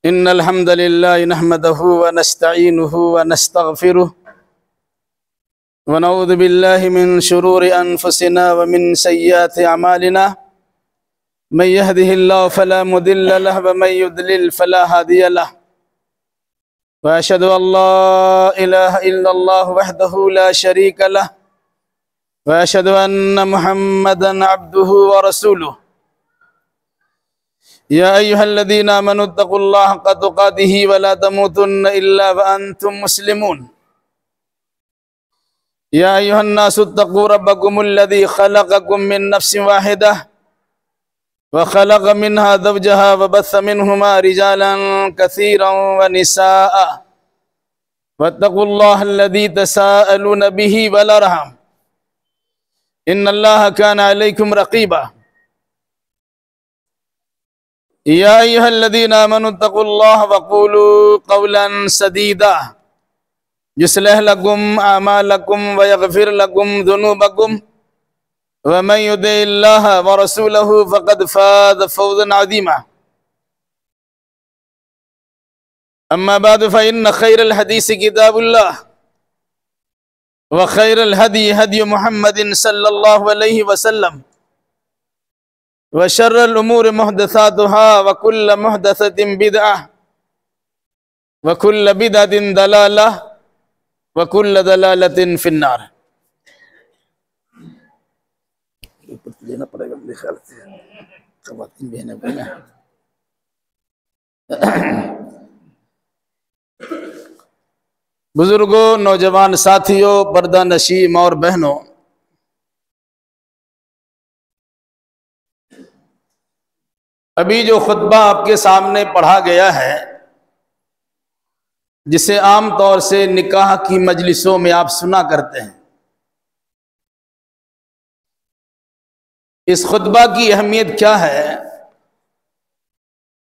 इन्नल हम्दलिल्लाह नहमदहु व नस्तईनुहु व नस्तगफिरुह व नऊज़ु बिल्लाहि मिन शुरूरि अनफुसिना व मिन सय्यिआति अमालिना मन यहदिहिल्लाहु फला मुदिल्ल लहु व मन युद्लिल फला हादिय लहु व अशहदु अल्ला इलाहा इल्लल्लाहु वहदहु ला शरीका लहु व अशहदु अन्न मुहम्मदन अब्दुहु व रसूलुहु या अय्युहल्लज़ीना आमनुत्तक़ुल्लाह हक़्क़ तुक़ातिही व ला तमूतुन्न इल्ला व अंतुम मुस्लिमून या अय्युहन्नासुत्तक़ू रब्बकुमुल्लज़ी ख़लक़कुम मिन नफ्सिन वाहिदह व ख़लक़ मिन्हा ज़ौजहा व बस्स मिन्हुमा रिजालन कसीरन व निसाअ वत्तक़ुल्लाहल्लज़ी तसाअलून बिही वल अरहम इन्नल्लाहा काना अलैकुम रक़ीबा या अय्युहल्लज़ीना आमनुत्तक़ुल्लाह वक़ूलू क़ौलन सदीदा युस्लिह लकुम अमालकुम व यग़फिर लकुम ज़ुनूबकुम व मन युतिइल्लाह व रसूलहु फ़क़द फ़ाज़ फ़ौज़न अज़ीमा अम्मा बाद फ़इन्न ख़ैरल हदीस किताबुल्लाह व ख़ैरल हदी हदी मुहम्मदिन सल्लल्लाहु अलैहि वसल्लम व शर्रल उमूरि मुहदसातुहा व कुल्ल मुहदसतिन बिदअह व कुल्ल बिदअतिन दलालह व कुल्ल दलालतिन फिन्नार। लेना पड़ेगा मेरे ख्याल से ख़वातीन बहनें को ना। बुजुर्गों, नौजवान साथियों, पर्दा नशीम और बहनों, अभी जो खुतबा आपके सामने पढ़ा गया है, जिसे आम तौर से निकाह की मजलिसों में आप सुना करते हैं, इस खुतबा की अहमियत क्या है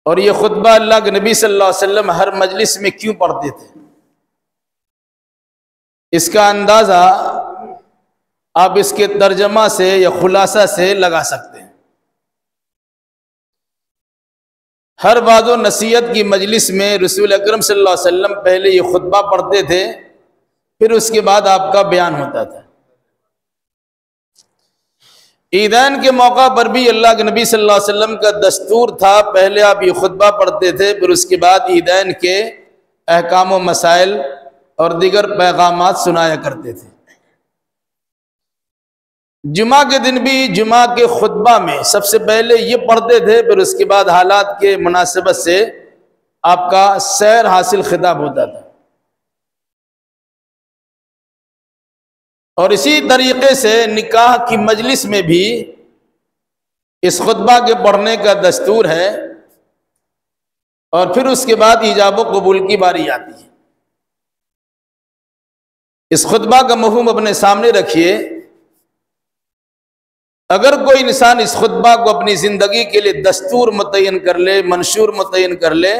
और ये खुतबा अल्लाह के नबी सल्लल्लाहु अलैहि वसल्लम हर मजलिस में क्यों पढ़ते थे, इसका अंदाज़ा आप इसके तर्जमा से या खुलासा से लगा सकते हैं। हर वाज़ो नसीहत की मजलिस में रसूल अकरम सल्लल्लाहु अलैहि वसल्लम पहले ये खुतबा पढ़ते थे, फिर उसके बाद आपका बयान होता था। ईदैन के मौका पर भी अल्लाह के नबी सल्लल्लाहु अलैहि वसल्लम का दस्तूर था, पहले आप ये खुतबा पढ़ते थे, फिर उसके बाद ईदैन के अहकाम व मसाइल और दीगर पैगामात सुनाया करते थे। जुमा के दिन भी जुमा के खुतबा में सबसे पहले ये पढ़ते थे, फिर उसके बाद हालात के मुनासिबत से आपका सैर हासिल खिताब होता था। और इसी तरीके से निकाह की मजलिस में भी इस खुतबा के पढ़ने का दस्तूर है और फिर उसके बाद ईजाब व कबूल की बारी आती है। इस खुतबा का मफ़हूम अपने सामने रखिए। अगर कोई इंसान इस खुतबा को अपनी ज़िंदगी के लिए दस्तूर मुतय्यन कर ले, मंशूर मुतय्यन कर ले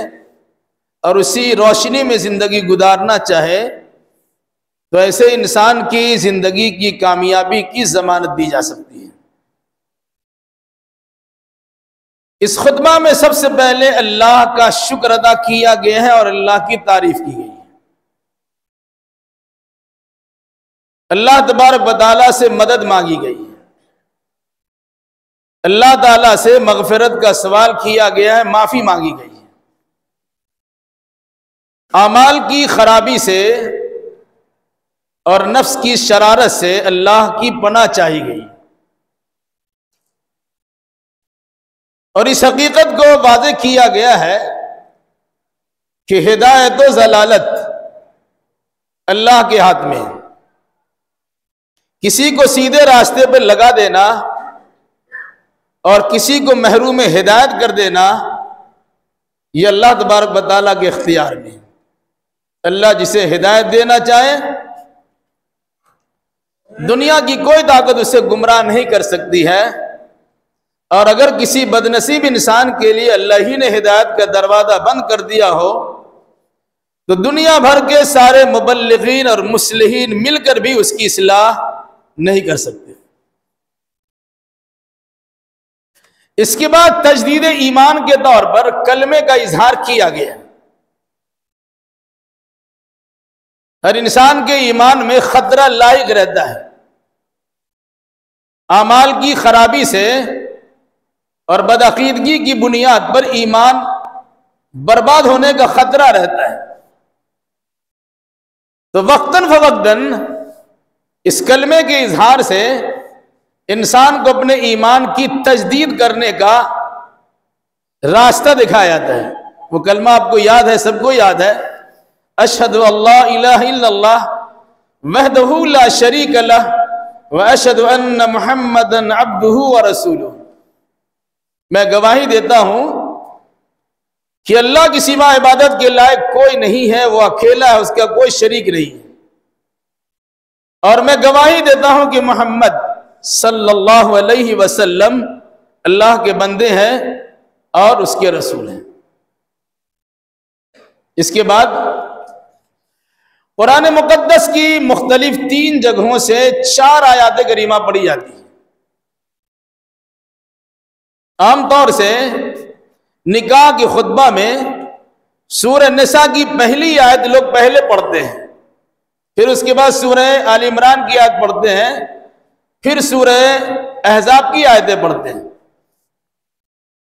और उसी रोशनी में ज़िंदगी गुजारना चाहे, तो ऐसे इंसान की ज़िंदगी की कामयाबी की ज़मानत दी जा सकती है। इस खुतबा में सबसे पहले अल्लाह का शुक्र अदा किया गया है और अल्लाह की तारीफ की गई है। अल्लाह तबारक व तआला से मदद मांगी गई है, अल्लाह ताला से मग़फ़िरत का सवाल किया गया है, माफ़ी मांगी गई है। आमाल की खराबी से और नफ्स की शरारत से अल्लाह की पनाह चाही गई और इस हकीकत को वाज़ेह किया गया है कि हिदायत व ज़लालत अल्लाह के हाथ में है। किसी को सीधे रास्ते पर लगा देना और किसी को महरूम हिदायत कर देना, यह अल्लाह तबारक व तआला के इख्तियार में है। अल्लाह जिसे हिदायत देना चाहे, दुनिया की कोई ताकत उसे गुमराह नहीं कर सकती है। और अगर किसी बदनसीब इंसान के लिए अल्लाह ही ने हिदायत का दरवाज़ा बंद कर दिया हो, तो दुनिया भर के सारे मुबल्लिगीन और मुस्लिहीन मिलकर भी उसकी इस्लाह नहीं कर सकते। इसके बाद तजदीद ईमान के तौर पर कलमे का इजहार किया गया। हर इंसान के ईमान में खतरा लायक रहता है। आमाल की खराबी से और बदअकीदगी की बुनियाद पर ईमान बर्बाद होने का खतरा रहता है। तो वक्तन फवक्तन इस कलमे के इजहार से इंसान को अपने ईमान की तजदीद करने का रास्ता दिखाया जाता है। वो कलमा आपको याद है, सबको याद है, अशहदु अल्ला इलाहा इल्लल्लाह वहदहु ला शरीक लह व अशहदु अन्ना मुहम्मदन अब्दुहु व रसूलुहु। मैं गवाही देता हूं कि अल्लाह की सिवा इबादत के लायक कोई नहीं है, वो अकेला है, उसका कोई शरीक नहीं है। और मैं गवाही देता हूं कि मोहम्मद सल्लल्लाहु अलैहि वसल्लम अल्लाह के बंदे हैं और उसके रसूल हैं। इसके बाद कुरान मुकद्दस की मुख्तलिफ 3 जगहों से 4 आयात करीमा पढ़ी जाती है। आमतौर से निकाह के खुतबा में सूरह निसा की पहली आयत लोग पहले पढ़ते हैं, फिर उसके बाद सूरह आल इमरान की आयत पढ़ते हैं, फिर सूरह अहज़ाब की आयतें पढ़ते हैं।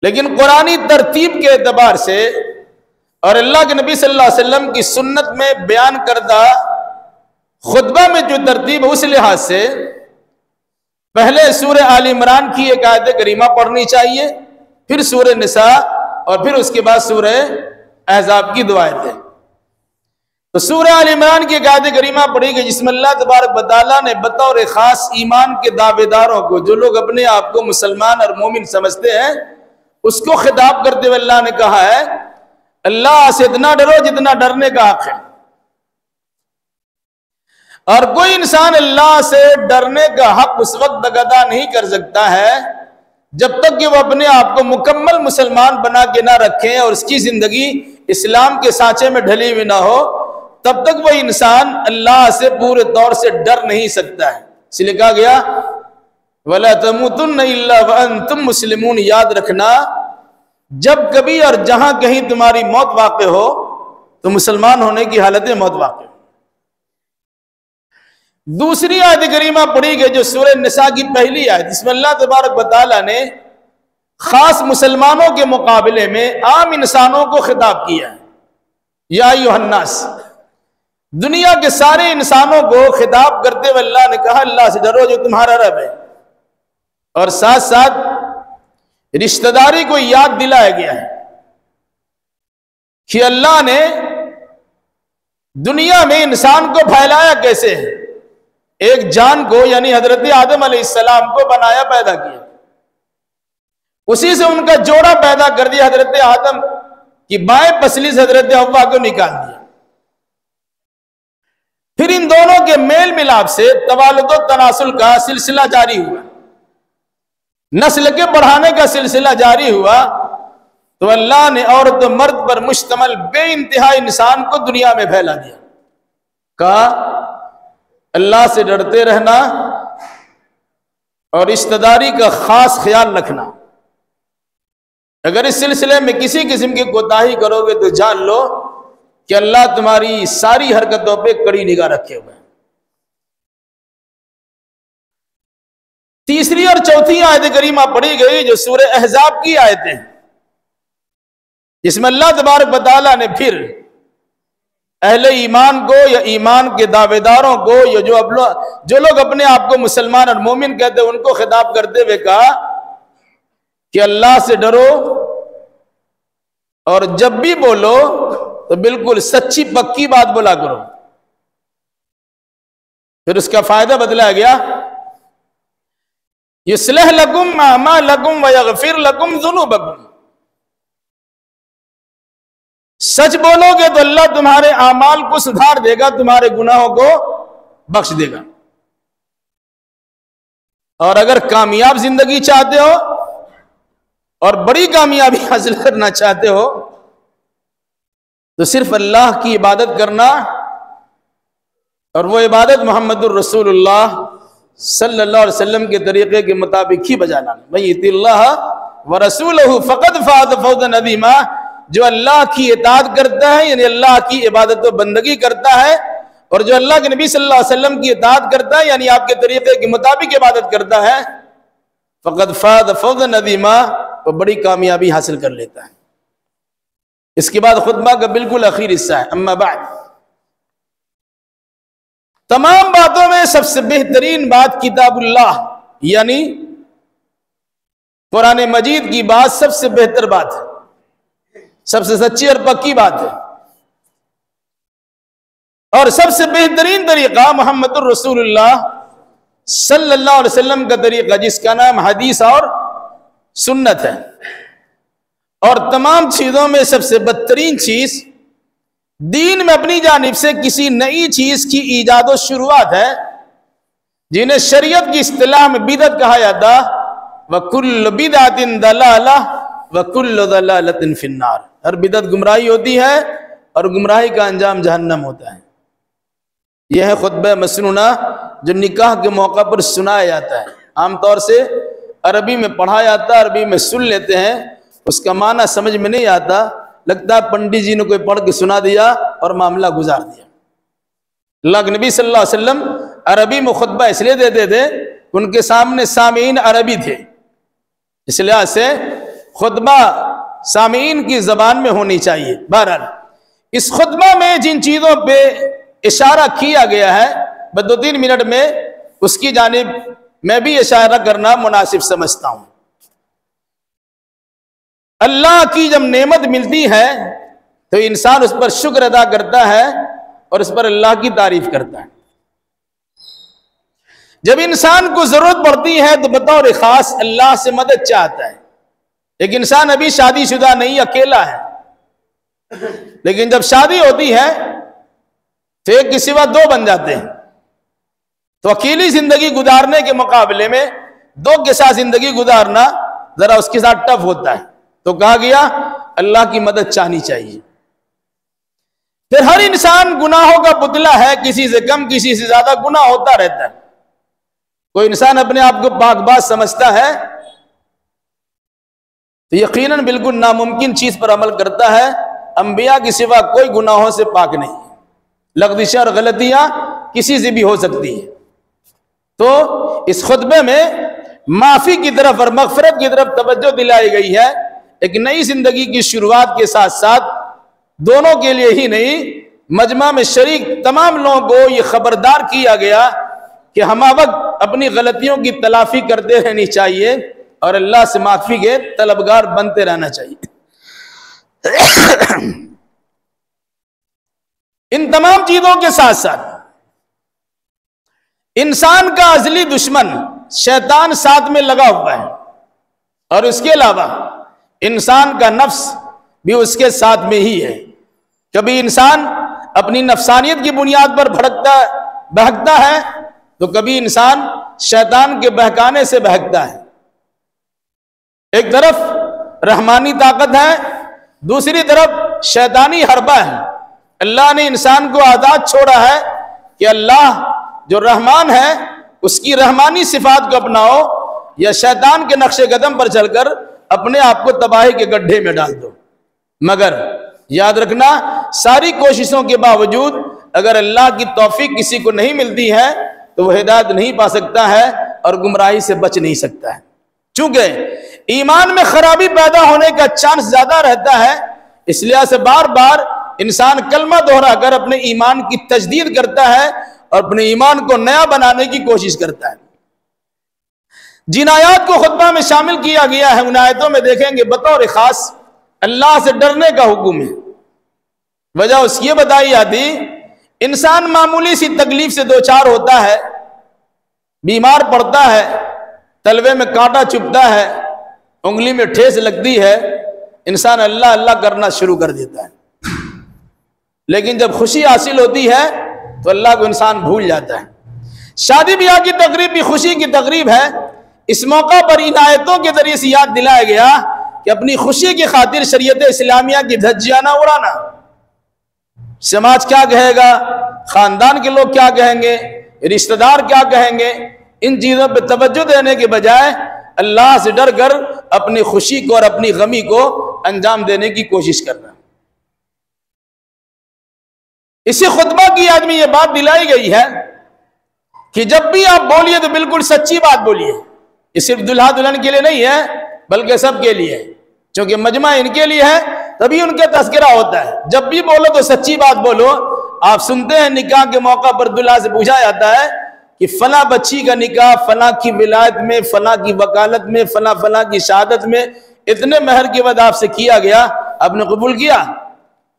लेकिन कुरानी तरतीब के एतबार से और अल्लाह के नबी सल्लल्लाहु अलैहि वसल्लम की सुन्नत में बयान करदा खुतबा में जो तरतीब है, उस लिहाज से पहले सूरह आल इमरान की एक आयत करीमा पढ़नी चाहिए, फिर सूरह निसा और फिर उसके बाद सूरह अहज़ाब की 2 आयतें। तो सूरह आल इमरान की एक आयत करीमा पढ़ी गई जिसमें अल्लाह तबारक व तआला ने बतौर खास ईमान के दावेदारों को, जो लोग अपने आप को मुसलमान और मोमिन समझते हैं, उसको खिताब करते हुए अल्लाह ने कहा है अल्लाह से इतना डरो जितना डरने का हक है। और कोई इंसान अल्लाह से डरने का हक उस वक्त तक अदा नहीं कर सकता है जब तक कि वो अपने आप को मुकम्मल मुसलमान बना के ना रखें और उसकी जिंदगी इस्लाम के सांचे में ढली हुई ना हो, तब तक वह इंसान अल्लाह से पूरे तौर से डर नहीं सकता है। इसलिए कहा गया वला तमूतुन्ना इल्ला व अंतुम मुस्लिमून। याद रखना, जब कभी और जहां कहीं तुम्हारी मौत वाक़े हो तो मुसलमान होने की हालत में मौत वाक़े हो। दूसरी आयत करीमा पढ़ी गई जो सूरह निसा की पहली आयत, इसमें अल्लाह तबारक व तआला ने खास मुसलमानों के मुकाबले में आम इंसानों को खिताब किया है। या अय्युहन्नास, दुनिया के सारे इंसानों को खिताब करते हुए अल्लाह ने कहा अल्लाह से डरो जो तुम्हारा रब है। और साथ साथ रिश्तेदारी को याद दिलाया गया है कि अल्लाह ने दुनिया में इंसान को फैलाया कैसे है। एक जान को यानी हजरत आदम अलैहिस्सलाम को बनाया, पैदा किया, उसी से उनका जोड़ा पैदा कर दिया। हजरत आदम की बाएं पसली से हजरत हव्वा को निकाल दिया। फिर इन दोनों के मेल मिलाप से तवालुद व तनासुल का सिलसिला जारी हुआ, नस्ल के बढ़ाने का सिलसिला जारी हुआ। तो अल्लाह ने औरत और मर्द पर मुश्तमल बेइंतहा इंसान को दुनिया में फैला दिया। कहा अल्लाह से डरते रहना और रिश्तेदारी का खास ख्याल रखना। अगर इस सिलसिले में किसी किस्म की कोताही करोगे तो जान लो कि अल्लाह तुम्हारी सारी हरकतों पे कड़ी निगाह रखे हुए हैं। तीसरी और चौथी आयत करीमा पढ़ी गई जो सूरह अहज़ाब की आयतें हैं, जिसमें अल्लाह तबारक व तआला ने फिर अहले ईमान को या ईमान के दावेदारों को या जो लोग अपने आप को मुसलमान और मोमिन कहते हैं उनको खिताब करते हुए कहा कि अल्लाह से डरो और जब भी बोलो तो बिल्कुल सच्ची पक्की बात बोला करो। फिर उसका फायदा बतलाया गया युस्लिह लकुम अमालकुम व यगफिर लकुम ज़ुनूबकुम। सच बोलोगे तो अल्लाह तुम्हारे आमाल को सुधार देगा, तुम्हारे गुनाहों को बख्श देगा। और अगर कामयाब जिंदगी चाहते हो और बड़ी कामयाबी हासिल करना चाहते हो तो सिर्फ अल्लाह की इबादत करना, और वो इबादत मोहम्मदुर रसूलुल्लाह सल्लल्लाहु अलैहि वसल्लम के तरीके के मुताबिक ही बजा लाना। भाई इतिल्लाह व रसूलहु फ़क़द फ़ाज़ फ़ौज़न अज़ीमा। जो अल्लाह की इताअत करता है यानी अल्लाह की इबादत व बंदगी करता है और जो अल्लाह के नबी सल्लल्लाहु अलैहि वसल्लम की इताअत करता है, यानी आपके तरीके के मुताबिक इबादत करता है, फ़क़द फ़ाज़ फ़ौज़न अज़ीमा, वो बड़ी कामयाबी हासिल कर लेता है। इसके बाद खुतबा का बिल्कुल आखिरी हिस्सा है। अम्मा बाद, तमाम बातों में सबसे बेहतरीन बात किताबुल्लाह यानी कुरान मजीद की बात सबसे बेहतर बात है, सबसे सच्ची और पक्की बात है। और सबसे बेहतरीन तरीका मुहम्मदुर रसूलुल्लाह सल्लल्लाहु अलैहि वसल्लम का तरीका, जिसका नाम हदीस और सुन्नत है। और तमाम चीजों में सबसे बदतरीन चीज दीन में अपनी जानिब से किसी नई चीज की ईजाद और शुरुआत है, जिन्हें शरीयत की इस्तिलाह में बिदअत कहा जाता। वकुल्लु बिदअतिन दलाला वकुल्लु दलालतिन फिन्नार। हर बिदअत गुमराही होती है और गुमराही का अंजाम जहन्नम होता है। यह है खुतबा मसनूना जो निकाह के मौका पर सुनाया जाता है। आमतौर से अरबी में पढ़ा जाता है, अरबी में सुन लेते हैं, उसका माना समझ में नहीं आता, लगता है पंडित जी ने कोई पढ़ के सुना दिया और मामला गुजार दिया। अल्लाह के नबी सल्लल्लाहु अलैहि वसल्लम अरबी में खुतबा इसलिए देते थे, उनके सामने सामीन अरबी थे, इसलिए से खुतबा सामीन की जबान में होनी चाहिए। बहरहाल इस खुतबा में जिन चीजों पे इशारा किया गया है, बस 2-3 मिनट में उसकी जानिब मैं भी इशारा करना मुनासिब समझता हूं। अल्लाह की जब नेमत मिलती है तो इंसान उस पर शुक्र अदा करता है और उस पर अल्लाह की तारीफ करता है। जब इंसान को जरूरत पड़ती है तो बतौर खास अल्लाह से मदद चाहता है। एक इंसान अभी शादीशुदा नहीं, अकेला है, लेकिन जब शादी होती है तो एक के सिवा 2 बन जाते हैं। तो अकेली जिंदगी गुजारने के मुकाबले में 2 के साथ जिंदगी गुजारना जरा उसके साथ टफ होता है। तो कहा गया अल्लाह की मदद चाहनी चाहिए। फिर हर इंसान गुनाहों का पुतला है, किसी से कम किसी से ज्यादा गुनाह होता रहता है। कोई इंसान अपने आप को पाकबाज समझता है तो यकीनन बिल्कुल नामुमकिन चीज पर अमल करता है। अंबिया के सिवा कोई गुनाहों से पाक नहीं है, लग़ज़िशें और गलतियां किसी से भी हो सकती है। तो इस खुतबे में माफी की तरफ और मग़फ़िरत की तरफ तवज्जो दिलाई गई है। एक नई जिंदगी की शुरुआत के साथ साथ दोनों के लिए ही नहीं, मजमा में शरीक तमाम लोगों को यह खबरदार किया गया कि हम वक्त अपनी गलतियों की तलाफी करते रहनी चाहिए और अल्लाह से माफी के तलबगार बनते रहना चाहिए। इन तमाम चीजों के साथ साथ इंसान का असली दुश्मन शैतान साथ में लगा हुआ है और उसके अलावा इंसान का नफ्स भी उसके साथ में ही है। कभी इंसान अपनी नफसानियत की बुनियाद पर बहकता है तो कभी इंसान शैतान के बहकाने से बहकता है। एक तरफ रहमानी ताकत है, दूसरी तरफ शैतानी हरबा है। अल्लाह ने इंसान को आजाद छोड़ा है कि अल्लाह जो रहमान है उसकी रहमानी सिफात को अपनाओ या शैतान के नक्शे कदम पर चलकर अपने आप को तबाही के गड्ढे में डाल दो। मगर याद रखना, सारी कोशिशों के बावजूद अगर अल्लाह की तौफीक किसी को नहीं मिलती है तो वह हिदायत नहीं पा सकता है और गुमराही से बच नहीं सकता है। चूंकि ईमान में खराबी पैदा होने का चांस ज्यादा रहता है, इसलिए से बार बार इंसान कलमा दोहराकर अपने ईमान की तजदीद करता है और अपने ईमान को नया बनाने की कोशिश करता है। जिन आयत को खुतबा में शामिल किया गया है उन आयतों में देखेंगे बतौर खास अल्लाह से डरने का हुक्म है। वजह उसकी ये बताई जाती, इंसान मामूली सी तकलीफ से 2-4 होता है, बीमार पड़ता है, तलवे में कांटा चुभता है, उंगली में ठेस लगती है, इंसान अल्लाह अल्लाह करना शुरू कर देता है। लेकिन जब खुशी हासिल होती है तो अल्लाह को इंसान भूल जाता है। शादी ब्याह की तकरीब भी खुशी की तकरीब है। इस मौका पर इन आयतों के जरिए से याद दिलाया गया कि अपनी खुशी की खातिर शरीयत इस्लामिया की धज्जियां ना उड़ाना। समाज क्या कहेगा, खानदान के लोग क्या कहेंगे, रिश्तेदार क्या कहेंगे, इन चीजों पर तवज्जो देने के बजाय अल्लाह से डर कर अपनी खुशी को और अपनी गमी को अंजाम देने की कोशिश करना। इसी खुतबा की आज में यह बात दिलाई गई है कि जब भी आप बोलिए तो बिल्कुल सच्ची बात बोलिए। ये सिर्फ दुल्हा दुल्हन के लिए नहीं है बल्कि सबके लिए है, क्योंकि मजमा इनके लिए है, तभी उनके तस्करा होता है। जब भी बोलो तो सच्ची बात बोलो। आप सुनते हैं निकाह के मौका पर दुल्हा से पूछा जाता है कि फला बच्ची का निकाह फला की विलायत में, फला की वकालत में, फला फला की शहादत में इतने महर के बाद आपसे किया गया, आपने कबूल किया?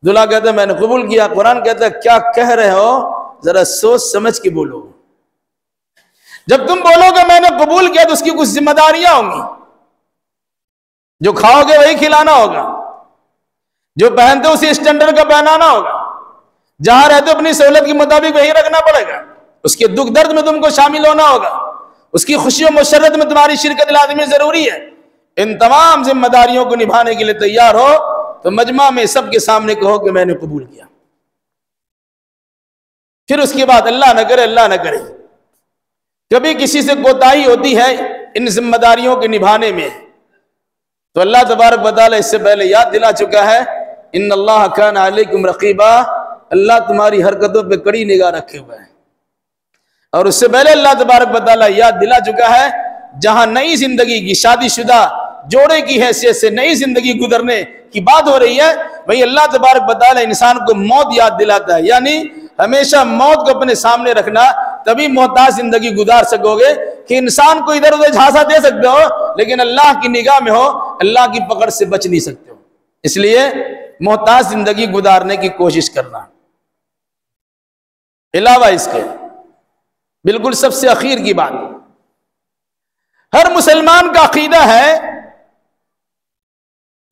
दूल्हा कहता है मैंने कबूल किया। कुरान कहता है क्या कह रहे हो, जरा सोच समझ के बोलो। जब तुम बोलोगे मैंने कबूल किया तो उसकी कुछ जिम्मेदारियां होंगी। जो खाओगे वही खिलाना होगा, जो पहनते हो उसी स्टैंडर्ड का पहनाना होगा, जहां रहते हो अपनी सहूलत के मुताबिक वही रखना पड़ेगा, उसके दुख दर्द में तुमको शामिल होना होगा, उसकी खुशी और मुशर्रत में तुम्हारी शिरकत लाज़मी जरूरी है। इन तमाम जिम्मेदारियों को निभाने के लिए तैयार हो तो मजमा में सबके सामने कहो कि मैंने कबूल किया। फिर उसके बाद अल्लाह न करे, अल्लाह न करे कभी किसी से कोताही होती है इन जिम्मेदारियों के निभाने में, तो अल्लाह तबारक व तआला इससे पहले याद दिला चुका है, इन्नल्लाह काना अलैकुम रकीबा, अल्लाह तुम्हारी हरकतों पे कड़ी निगाह रखे हुए है। और उससे पहले अल्लाह तबारक व तआला याद दिला चुका है, जहां नई जिंदगी की, शादीशुदा जोड़े की हैसियत से नई जिंदगी गुजरने की बात हो रही है, वही अल्लाह तबारक व तआला इंसान को मौत याद दिलाता है। यानी हमेशा मौत को अपने सामने रखना, तभी मोहताज जिंदगी गुजार सकोगे। कि इंसान को इधर उधर झांसा दे सकते हो लेकिन अल्लाह की निगाह में हो, अल्लाह की पकड़ से बच नहीं सकते हो। इसलिए मोहताज जिंदगी गुजारने की कोशिश करना। अलावा इसके बिल्कुल सबसे आखिर की बात, हर मुसलमान का अकीदा है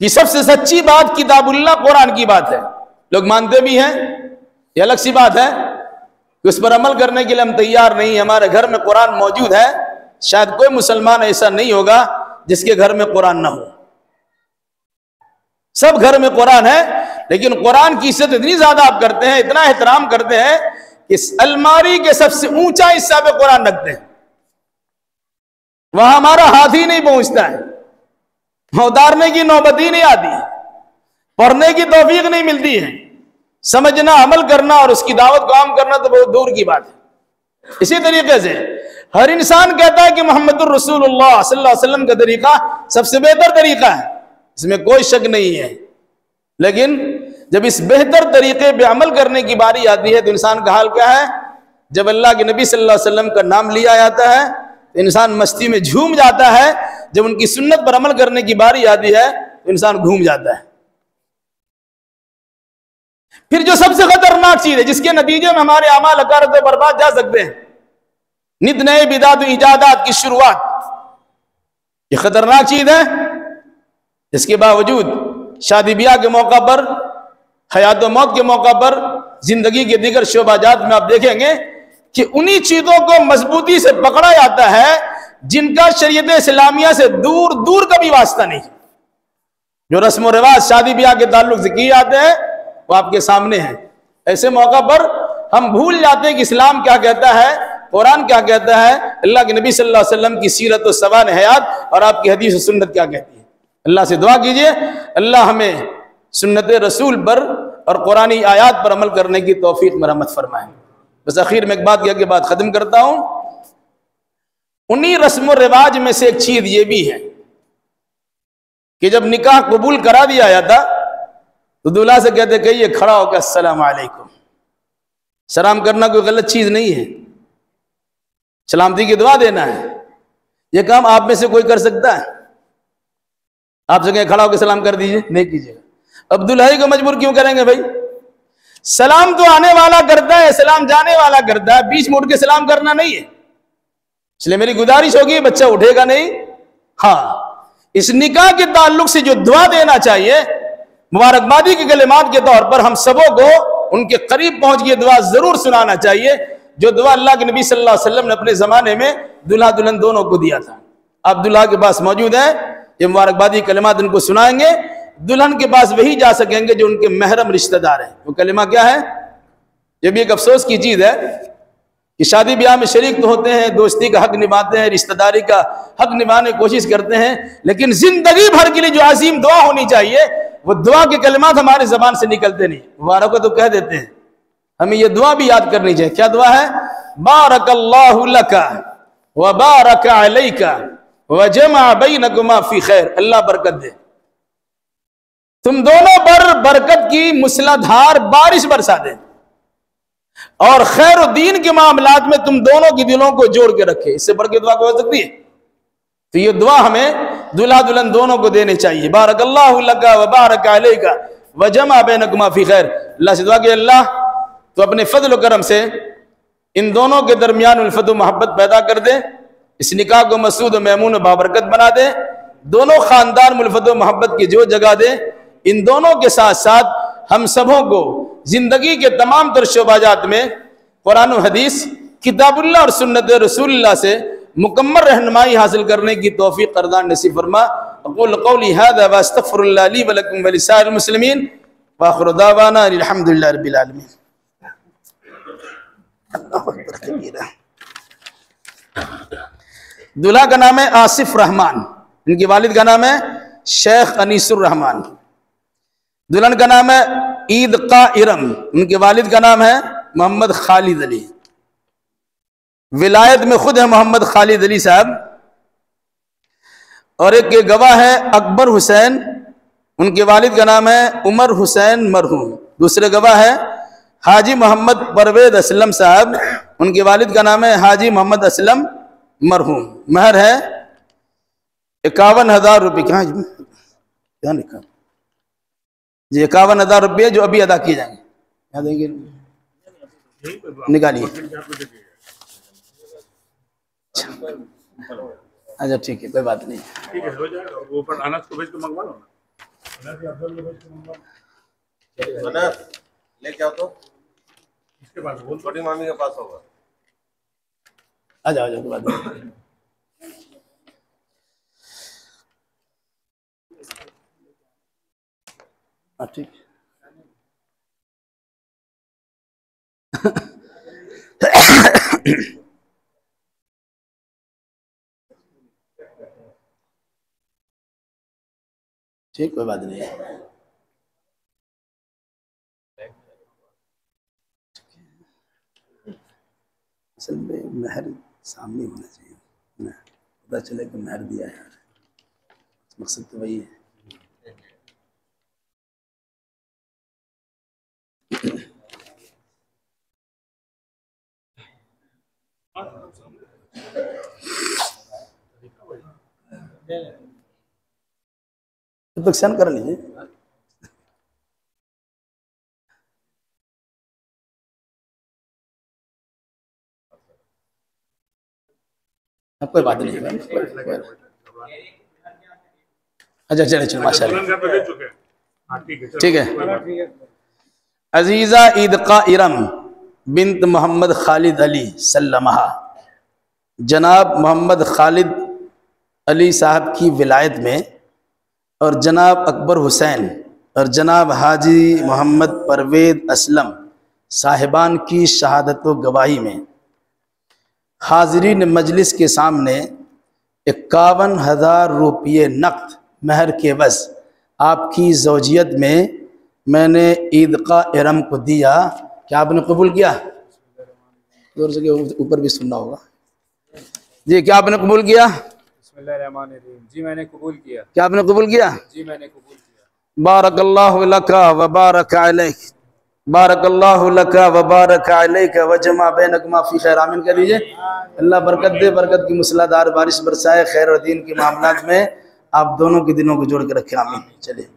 कि सबसे सच्ची बात किताबुल्लाह कुरान की बात है। लोग मानते भी हैं, ये अलग सी बात है कि उस पर अमल करने के लिए हम तैयार नहीं। हमारे घर में कुरान मौजूद है, शायद कोई मुसलमान ऐसा नहीं होगा जिसके घर में कुरान ना हो। सब घर में कुरान है, लेकिन कुरान की इज्जत इतनी ज्यादा आप करते हैं, इतना एहतराम करते हैं कि अलमारी के सबसे ऊंचा हिस्सा पे कुरान रखते हैं, वहां हमारा हाथ ही नहीं पहुंचता है, उतारने की नौबत ही नहीं आती, पढ़ने की तौफीक नहीं मिलती है। समझना, अमल करना और उसकी दावत को आम करना तो बहुत दूर की बात है। इसी तरीके से हर इंसान कहता है कि मोहम्मदुर रसूलुल्लाह सल्लल्लाहु अलैहि वसल्लम का तरीका सबसे बेहतर तरीका है, इसमें कोई शक नहीं है। लेकिन जब इस बेहतर तरीके पे अमल करने की बारी आती है तो इंसान का हाल क्या है? जब अल्लाह के नबी सल्लल्लाहु अलैहि वसल्लम का नाम लिया जाता है तो इंसान मस्ती में झूम जाता है, जब उनकी सुन्नत पर अमल करने की बारी आती है तो इंसान घूम जाता है। फिर जो सबसे खतरनाक चीज है, जिसके नतीजे में हमारे अमाल अकारत बर्बाद जा सकते हैं, नित नए बिदात इजादात की शुरुआत, ये खतरनाक चीज है। इसके बावजूद शादी ब्याह के मौका पर, हयात मौत के मौका पर, जिंदगी के दीगर शोबाजात में आप देखेंगे कि उन्हीं चीजों को मजबूती से पकड़ा जाता है जिनका शरीयत इस्लामिया से दूर दूर का भी वास्ता नहीं। जो रस्म व रिवाज शादी ब्याह के ताल्लुक से किए जाते हैं वो आपके सामने है। ऐसे मौका पर हम भूल जाते हैं कि इस्लाम क्या कहता है, कुरान क्या कहता है, अल्लाह के नबी सल्लल्लाहु अलैहि वसल्लम की सीरत और सवान हयात और आपकी हदीस और सुन्नत क्या कहती है। अल्लाह से दुआ कीजिए अल्लाह हमें सुन्नत रसूल पर और कुरानी आयात पर अमल करने की तौफीक मरहमत फरमाए। बस आखिर में एक बात कह के बात खत्म करता हूं। उन्हीं रस्म रिवाज में से एक चीज ये भी है कि जब निकाह कबूल करा दिया जाता तो दूल्हा से कहते कहिए खड़ा होकर अस्सलाम वालेकुम। सलाम करना कोई गलत चीज नहीं है, सलामती की दुआ देना है। यह काम आप में से कोई कर सकता है? आपसे कहें खड़ा होकर सलाम कर दीजिए, नहीं कीजिएगा। अब दुल्हाई को मजबूर क्यों करेंगे भाई? सलाम तो आने वाला करता है, सलाम जाने वाला करता है, बीच में उठ के सलाम करना नहीं है। इसलिए मेरी गुजारिश होगी बच्चा उठेगा नहीं। हाँ, इस निकाह के ताल्लुक से जो दुआ देना चाहिए, मुबारकबादी के कलिमात के तौर पर हम सबों को उनके करीब पहुंच के दुआ जरूर सुनाना चाहिए, जो दुआ अल्लाह के नबी सल्लल्लाहु अलैहि वसल्लम ने अपने जमाने में दुल्हा दुल्हन दोनों को दिया था। अब दुल्हा के पास मौजूद है, ये मुबारकबादी कलिमात उनको सुनाएंगे। दुल्हन के पास वही जा सकेंगे जो उनके महरम रिश्तेदार हैं। वो कलिमा क्या है? ये भी एक अफसोस की चीज है कि शादी ब्याह में शरीक तो होते हैं, दोस्ती का हक निभाते हैं, रिश्तेदारी का हक निभाने की कोशिश करते हैं, लेकिन जिंदगी भर के लिए जो अजीम दुआ होनी चाहिए वो दुआ के कलिमात हमारे जबान से निकलते नहीं। मुबारक तो कह देते हैं, हमें ये दुआ भी याद करनी चाहिए। क्या दुआ है? बारकल्लाहु लका व बारक अलैका व जमा बैनकुमा फी खैर। अल्लाह बरकत दे, तुम दोनों पर बरकत की मूसलाधार बारिश बरसा दे और खैरुद्दीन के मामलात में तुम दोनों के दिलों को जोड़ के रखे। इससे बढ़ के दुआ को हो सकती है? तो ये दुआ हमें दूल्हा दुल्हन दोनों को देनी चाहिए। बारकल्लाहु लका व बारक अलैका व जमा बैनकुमा फी खैर। अल्लाह से दुआ कि अल्लाह तो अपने फजल करम से इन दोनों के दरमियान उल्फत व मोहब्बत पैदा कर दे, इस निकाह को मसूद महमून बाबरकत बना दे, दोनों खानदान उल्फत व मोहब्बत की जो जगह दे। इन दोनों के साथ साथ हम सबों को जिंदगी के तमाम तर शोबाजात में कुरान व हदीस, किताबुल्लाह और सुन्नत रसूलुल्लाह से मुकम्मल रहनुमाई हासिल करने की तौफीक करदान नसीब फरमा। अक़ूलु क़ौली हाज़ा व अस्तग़फ़िरुल्लाह ली व लकुम व लिसाइरिल मुस्लिमीन व आख़िरु दावाना अल्हम्दुलिल्लाहि रब्बिल आलमीन। दूल्हा का नाम है आसिफ रहमान, इनके वालिद का नाम है शेख अनीसुर रहमान। दुल्हन का नाम है ईद का इरम, उनके वालिद का नाम है मोहम्मद खालिद अली। विलायत में खुद है मोहम्मद खालिद अली साहब। और एक के गवाह है अकबर हुसैन, उनके वालिद का नाम है उमर हुसैन मरहूम। दूसरे गवाह है हाजी मोहम्मद परवेज असलम साहब, उनके वालिद का नाम है हाजी मोहम्मद असलम मरहूम। महर है 51,000 रुपये। क्या लिखा जी? 51,000 रुपये जो अभी अदा किए जाएंगे। क्या देंगे? निकालिए। अच्छा ठीक है, कोई बात नहीं, ठीक है, हो जाएगा। वो पर अनाज को भेज के मंगवा लो ना, लेके आओ तो इसके बाद वो छोटी मामी के पास होगा। आ जाओ, कोई बात नहीं। ठीक ठीक, कोई बात नहीं। असल में महर सामने होना चाहिए ना, पता चले कि महर दिया है, मकसद तो वही है। तो सेंड कर लीजिए। अब कोई बात नहीं है। अच्छा चलो माशाल्लाह, ठीक है। अजीज़ा ईद का इरम बिन्त मोहम्मद खालिद अली सल्लमहा, जनाब मोहम्मद खालिद अली साहब की विलायत में और जनाब अकबर हुसैन और जनाब हाजी मोहम्मद परवेज असलम साहिबान की शहादत व गवाही में हाज़रीन मजलिस के सामने 51,000 रुपये नक़द महर के बस आपकी ज़ौजियत में मैंने ईद का इरम को दिया। क्या आपने कबूल किया? जोर से ऊपर भी सुनना होगा जी। क्या आपने कबूल किया? जी मैंने कबूल किया। क्या आपने कबूल किया? जी मैंने कबूल किया। बारकल्लाहु लका व बारक अलैक, बारकल्लाहु लका व बारक अलैक व जमा बैनकुमा फी खैर। आमीन कर दीजिए। अल्लाह बरकत दे, बरकत की मूसलाधार बारिश बरसाए, खैर और दीन के मामलात में आप दोनों के दिनों को जोड़ के रखे। आमीन। चलिए।